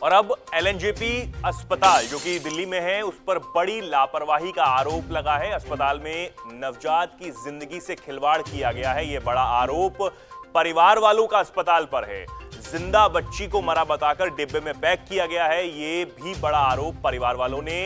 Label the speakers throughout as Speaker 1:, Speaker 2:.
Speaker 1: और अब एलएनजेपी अस्पताल जो कि दिल्ली में है, उस पर बड़ी लापरवाही का आरोप लगा है। अस्पताल में नवजात की जिंदगी से खिलवाड़ किया गया है। यह बड़ा आरोप परिवार वालों का अस्पताल पर है। जिंदा बच्ची को मरा बताकर डिब्बे में पैक किया गया है। यह भी बड़ा आरोप परिवार वालों ने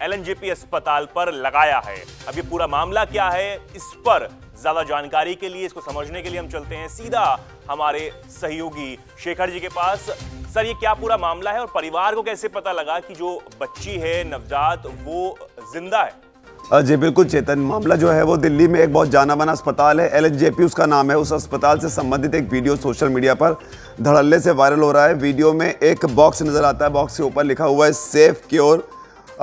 Speaker 1: एलएनजेपी अस्पताल पर लगाया है। अब ये पूरा मामला क्या है, इस पर ज्यादा जानकारी के लिए, इसको समझने के लिए हम चलते हैं सीधा हमारे सहयोगी शेखर जी के पास। सर, ये क्या पूरा मामला है और परिवार को कैसे पता लगा कि जो बच्ची है नवजात वो जिंदा है?
Speaker 2: जी बिल्कुल चेतन, मामला जो है वो दिल्ली में एक बहुत जाना माना अस्पताल है, एलएनजेपी उसका नाम है। उस अस्पताल से संबंधित एक वीडियो सोशल मीडिया पर धड़ल्ले से वायरल हो रहा है। वीडियो में एक बॉक्स नजर आता है, बॉक्स के ऊपर लिखा हुआ है सेफ क्योर।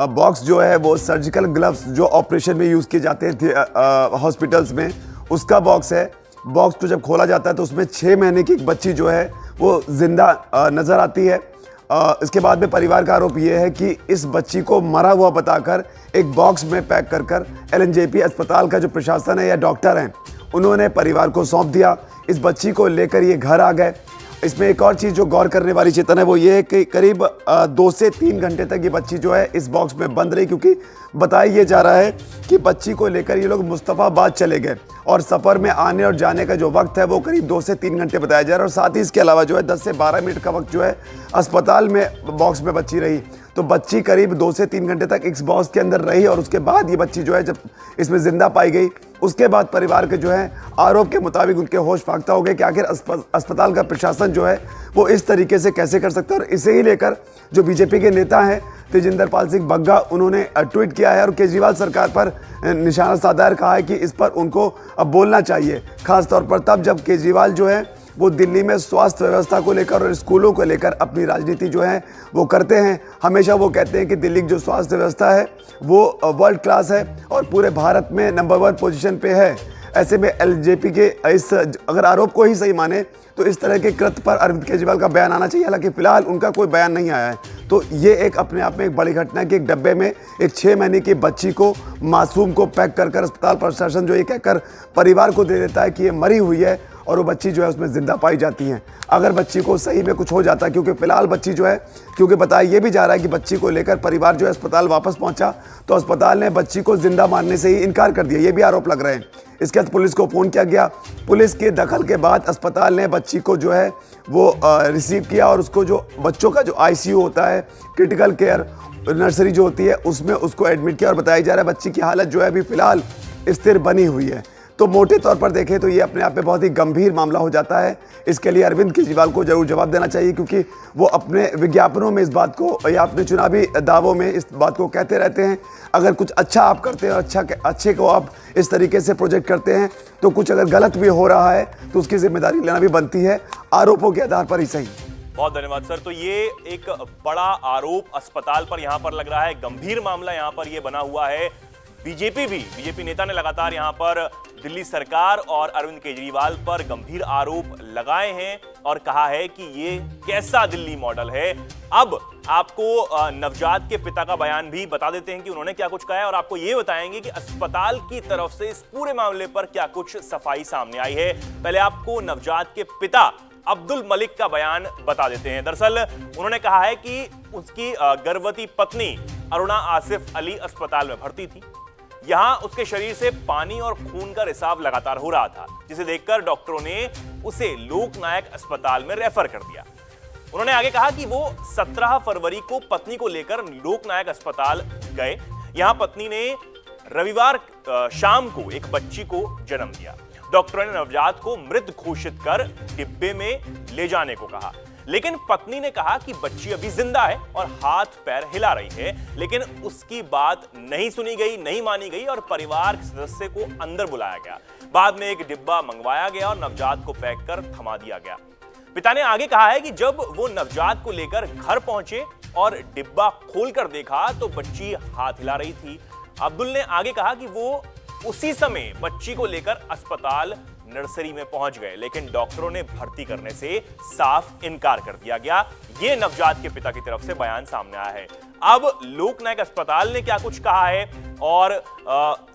Speaker 2: बॉक्स जो है वो सर्जिकल ग्लव्स जो ऑपरेशन में यूज़ किए जाते हैं हॉस्पिटल्स में, उसका बॉक्स है। बॉक्स को जब खोला जाता है तो उसमें 6 महीने की एक बच्ची जो है वो जिंदा नज़र आती है। इसके बाद में परिवार का आरोप ये है कि इस बच्ची को मरा हुआ बताकर एक बॉक्स में पैक कर कर एलएनजेपी अस्पताल का जो प्रशासन है या डॉक्टर हैं उन्होंने परिवार को सौंप दिया। इस बच्ची को लेकर ये घर आ गए। इसमें एक और चीज़ जो गौर करने वाली चेतन है वो ये है कि करीब 2 से 3 घंटे तक ये बच्ची जो है इस बॉक्स में बंद रही, क्योंकि बताया ये जा रहा है कि बच्ची को लेकर ये लोग मुस्तफ़ाबाद चले गए और सफ़र में आने और जाने का जो वक्त है वो करीब 2 से 3 घंटे बताया जा रहा है। और साथ ही इसके अलावा जो है 10 से 12 मिनट का वक्त जो है अस्पताल में बॉक्स में बच्ची रही। तो बच्ची करीब 2 से 3 घंटे तक इस बॉक्स के अंदर रही और उसके बाद ये बच्ची जो है जब इसमें जिंदा पाई गई, उसके बाद परिवार के जो है आरोप के मुताबिक उनके होश फाख्ता हो गए कि आखिर अस्पताल का प्रशासन जो है वो इस तरीके से कैसे कर सकता है। और इसे ही लेकर जो बीजेपी के नेता हैं तेजिंदर पाल सिंह बग्गा, उन्होंने ट्वीट किया है और केजरीवाल सरकार पर निशाना साधा है, कहा है कि इस पर उनको अब बोलना चाहिए, खासतौर पर तब जब केजरीवाल जो है वो दिल्ली में स्वास्थ्य व्यवस्था को लेकर और स्कूलों को लेकर अपनी राजनीति जो है वो करते हैं। हमेशा वो कहते हैं कि दिल्ली की जो स्वास्थ्य व्यवस्था है वो वर्ल्ड क्लास है और पूरे भारत में नंबर 1 पोजीशन पे है। ऐसे में एलजेपी के इस अगर आरोप को ही सही माने तो इस तरह के कृत्य पर अरविंद केजरीवाल का बयान आना चाहिए। हालांकि फिलहाल उनका कोई बयान नहीं आया है। तो ये एक अपने आप में एक बड़ी घटना है कि एक डब्बे में एक 6 महीने की बच्ची को, मासूम को पैक कर कर अस्पताल प्रशासन जो ये कहकर परिवार को दे देता है कि ये मरी हुई है और वो बच्ची जो है उसमें जिंदा पाई जाती है। अगर बच्ची को सही में कुछ हो जाता है, क्योंकि फिलहाल बच्ची जो है, क्योंकि बताया ये भी जा रहा है कि बच्ची को लेकर परिवार जो है अस्पताल वापस पहुंचा तो अस्पताल ने बच्ची को जिंदा मारने से ही इनकार कर दिया, ये भी आरोप लग रहे हैं। इसके बाद पुलिस को फ़ोन किया गया। पुलिस के दखल के बाद अस्पताल ने बच्ची को जो है वो रिसीव किया और उसको जो बच्चों का जो आईसीयू होता है, क्रिटिकल केयर नर्सरी जो होती है, उसमें उसको एडमिट किया और बताया जा रहा है बच्ची की हालत जो है अभी फ़िलहाल स्थिर बनी हुई है। तो मोटे तौर पर देखें तो ये अपने आप में बहुत ही गंभीर मामला हो जाता है। इसके लिए अरविंद केजरीवाल को जरूर जवाब देना चाहिए, क्योंकि वो अपने विज्ञापनों में इस बात को या अपने चुनावी दावों में इस बात को कहते रहते हैं। अगर कुछ अच्छा आप करते हैं और अच्छे को आप इस तरीके से प्रोजेक्ट करते हैं तो कुछ अगर गलत भी हो रहा है तो उसकी जिम्मेदारी लेना भी बनती है, आरोपों के आधार पर ही सही।
Speaker 1: बहुत धन्यवाद सर। तो ये एक बड़ा आरोप अस्पताल पर यहाँ पर लग रहा है, गंभीर मामला यहाँ पर ये बना हुआ है। बीजेपी नेता ने लगातार यहाँ पर दिल्ली सरकार और अरविंद केजरीवाल पर गंभीर आरोप लगाए हैं और कहा है कि ये कैसा दिल्ली मॉडल है। अब आपको नवजात के पिता का बयान भी बता देते हैं कि उन्होंने क्या कुछ कहा है और आपको ये बताएंगे कि अस्पताल की तरफ से इस पूरे मामले पर क्या कुछ सफाई सामने आई है। पहले आपको नवजात के पिता अब्दुल मलिक का बयान बता देते हैं। दरअसल उन्होंने कहा है कि उसकी गर्भवती पत्नी अरुणा आसिफ अली अस्पताल में भर्ती थी। यहां उसके शरीर से पानी और खून का रिसाव लगातार हो रहा था, जिसे देखकर डॉक्टरों ने उसे लोकनायक अस्पताल में रेफर कर दिया। उन्होंने आगे कहा कि वो 17 फरवरी को पत्नी को लेकर लोकनायक अस्पताल गए। यहां पत्नी ने रविवार शाम को एक बच्ची को जन्म दिया। डॉक्टरों ने नवजात को मृत घोषित कर डिब्बे में ले जाने को कहा, लेकिन पत्नी ने कहा कि बच्ची अभी जिंदा है और हाथ पैर हिला रही है। लेकिन उसकी बात नहीं सुनी गई, नहीं मानी गई और परिवार के सदस्य को अंदर बुलाया गया। बाद में एक डिब्बा मंगवाया गया और नवजात को पैक कर थमा दिया गया। पिता ने आगे कहा है कि जब वो नवजात को लेकर घर पहुंचे और डिब्बा खोलकर देखा तो बच्ची हाथ हिला रही थी। अब्दुल ने आगे कहा कि वो उसी समय बच्ची को लेकर अस्पताल नर्सरी में पहुंच गए, लेकिन डॉक्टरों ने भर्ती करने से साफ इनकार कर दिया गया। यह नवजात के पिता की तरफ से बयान सामने आया है। अब लोकनायक अस्पताल ने क्या कुछ कहा है और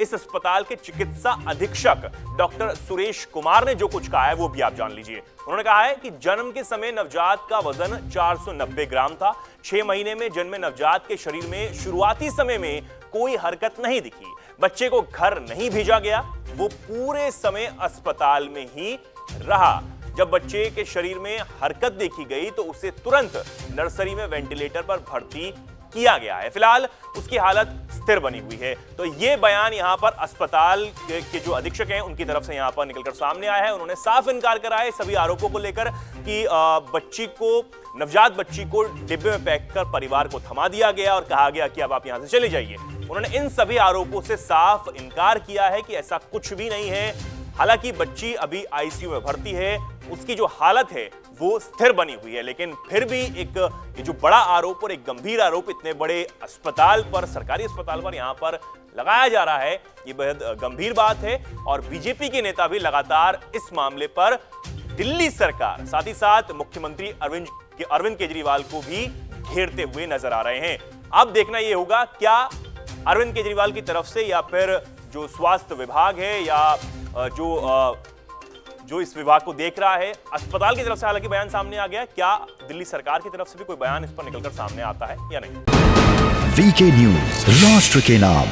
Speaker 1: इस अस्पताल के चिकित्सा अधीक्षक डॉक्टर सुरेश कुमार ने जो कुछ कहा है वो भी आप जान लीजिए। उन्होंने कहा है कि जन्म के समय नवजात का वजन 490 ग्राम था। 6 महीने में जन्मे नवजात के शरीर में शुरुआती समय में कोई हरकत नहीं दिखी। बच्चे को घर नहीं भेजा गया, वो पूरे समय अस्पताल में ही रहा। जब बच्चे के शरीर में हरकत देखी गई तो उसे तुरंत नर्सरी में वेंटिलेटर पर भर्ती किया गया है। फिलहाल उसकी हालत स्थिर बनी हुई है। तो ये बयान यहां पर अस्पताल के जो अधीक्षक हैं उनकी तरफ से यहां पर निकलकर सामने आया है। उन्होंने साफ इनकार करा है सभी आरोपों को लेकर कि नवजात बच्ची को डिब्बे में पैक कर परिवार को थमा दिया गया और कहा गया कि अब आप यहां से चले जाइए। उन्होंने इन सभी आरोपों से साफ इनकार किया है कि ऐसा कुछ भी नहीं है। हालांकि बच्ची अभी आईसीयू में भर्ती है, उसकी जो हालत है वो स्थिर बनी हुई है, लेकिन फिर भी ये जो बड़ा आरोप और एक गंभीर आरोप इतने बड़े अस्पताल पर, सरकारी अस्पताल पर यहां पर लगाया जा रहा है, ये बेहद गंभीर बात है। और बीजेपी के नेता भी लगातार इस मामले पर दिल्ली सरकार, साथ ही साथ मुख्यमंत्री अरविंद केजरीवाल को भी घेरते हुए नजर आ रहे हैं। अब देखना यह होगा क्या अरविंद केजरीवाल की तरफ से या फिर जो स्वास्थ्य विभाग है या जो इस विभाग को देख रहा है, अस्पताल की तरफ से हालांकि बयान सामने आ गया, क्या दिल्ली सरकार की तरफ से भी कोई बयान इस पर निकलकर सामने आता है या नहीं।
Speaker 3: वीके न्यूज, राष्ट्र के नाम।